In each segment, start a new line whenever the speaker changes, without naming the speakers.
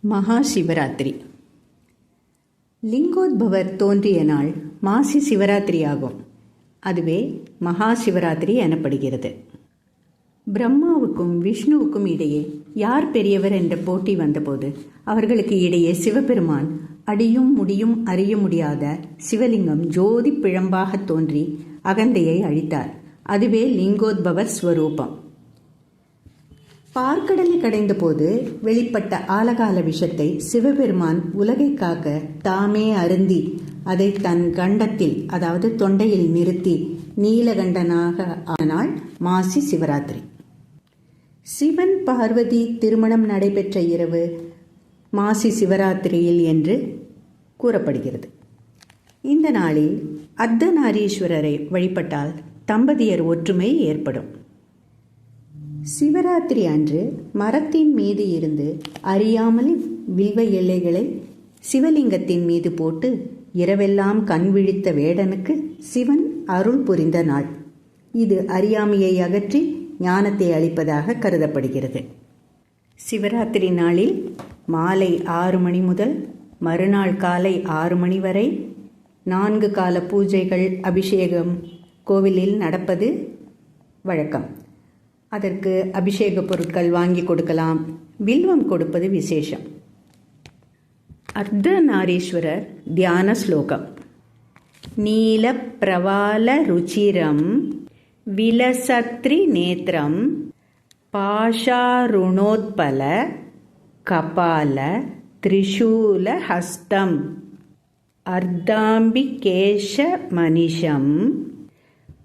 மகா சிவராத்திரி. லிங்கோத்பவர் தோன்றிய நாள் மாசி சிவராத்திரி ஆகும். அதுவே மகா சிவராத்திரி எனப்படுகிறது. பிரம்மாவுக்கும் விஷ்ணுவுக்கும் இடையே யார் பெரியவர் என்ற போட்டி வந்தபோது அவர்களுக்கு இடையே சிவபெருமான் அடியும் முடியும் அறிய முடியாத சிவலிங்கம் ஜோதி பிழம்பாக தோன்றி அகந்தையை அழித்தார். அதுவே லிங்கோத்பவர் ஸ்வரூபம். பார்க்கடலை கடைந்த போது வெளிப்பட்ட ஆலகால விஷத்தை சிவபெருமான் உலகை காக்க தாமே அருந்தி அதை தன் கண்டத்தில், அதாவது தொண்டையில் நிறுத்தி நீலகண்டனாக ஆனாள் மாசி சிவராத்திரி. சிவன் பார்வதி திருமணம் நடைபெற்ற இரவு மாசி சிவராத்திரியில் என்று கூறப்படுகிறது. இந்த நாளில் அர்த்தநாரீஸ்வரரை வழிபட்டால் தம்பதியர் ஒற்றுமை ஏற்படும். சிவராத்திரி அன்று மரத்தின் மீது இருந்து அறியாமல் வில்வ இலைகளை சிவலிங்கத்தின் மீது போட்டு இரவெல்லாம் கண் விழித்த வேடனுக்கு சிவன் அருள் புரிந்த நாள். இது அறியாமையை அகற்றி ஞானத்தை அளிப்பதாக கருதப்படுகிறது. சிவராத்திரி நாளில் மாலை 6 மணி முதல் மறுநாள் காலை 6 மணி வரை 4 கால பூஜைகள், அபிஷேகம் கோவிலில் நடப்பது வழக்கம். அதற்கு அபிஷேக பொருட்கள் வாங்கி கொடுக்கலாம். வில்வம் கொடுப்பது விசேஷம். அர்த்தநாரீஸ்வரர் தியான ஸ்லோகம். நீல பிரவால ருச்சிரம் விலசத்ரி நேத்திரம் பாஷாருணோத்பல கபால திரிசூல ஹஸ்தம் அர்த்தாம்பிகேஷ மனிஷம்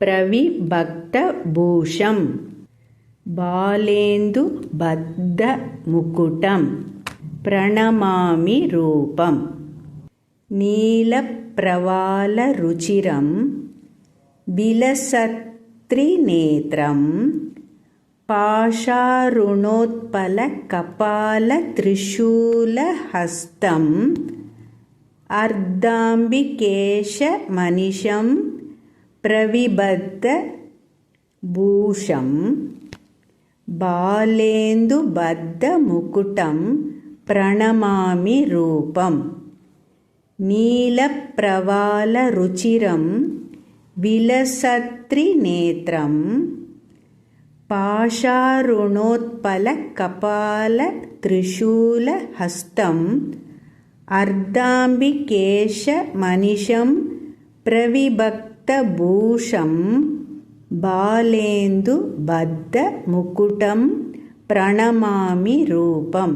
பிரவிபக்த பூஷம் பாலேந்து பத்த முக்குட்டம் பிரணமாமி ரூபம். நீல பிரவால ருச்சிரம் விலசத்ரி நேத்ரம் பாஷாருணோத்பல கபால திரிசூல ஹஸ்தம் அர்த்தாம்பிகேஷ மனிஷம் பிரவிபத்த பூஷம் பாலேந்து பத்த முக்குட்டம் பிரணமாமி ரூபம். நீல பிரவால ருச்சிரம் விலசத்ரி நேத்ரம் பாஷாருணோத்பல கபால திரிசூல ஹஸ்தம் அர்த்தாம்பிகேஷ மனிஷம் பிரவிபக்த பூஷம் பாலேந்து பத்த முக்குட்டம் பிரணமாமி ரூபம்.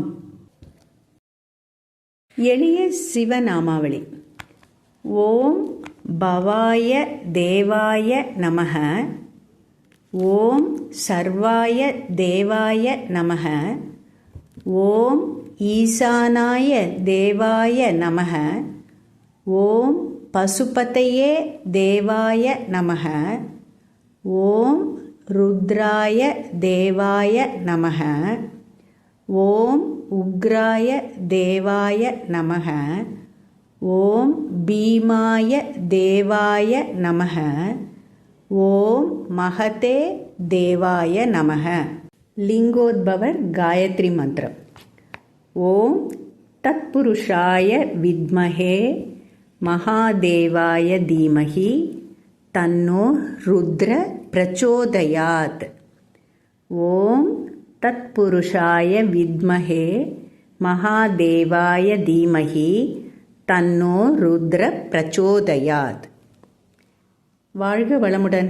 எளிய சிவநாமாவளி. ஓம் பவாய தேவாய நமக. ஓம் சர்வாய தேவாய நமக. ஓம் ஈசானாய தேவாய நமக. ஓம் பசுபதையே தேவாய நமக. ஓம் ருத்ராய தேவாய நமக. ஓம் உக்ராய தேவாய நமக. ஓம் பீமாய தேவாய நமக. ஓம் மகதே தேவாய நமக. லிங்கோத்பவர் காயத்ரி மந்திரம். ஓம் தத்புருஷாய வித்மஹே மகாதேவாய தீமஹி தன்னோ ருத்ர பிரச்சோதயாத். ஓம் தத்புருஷாய வித்மஹே மகாதேவாய தீமஹி தன்னோ ருத்ர பிரச்சோதயாத். வாழ்க வளமுடன்.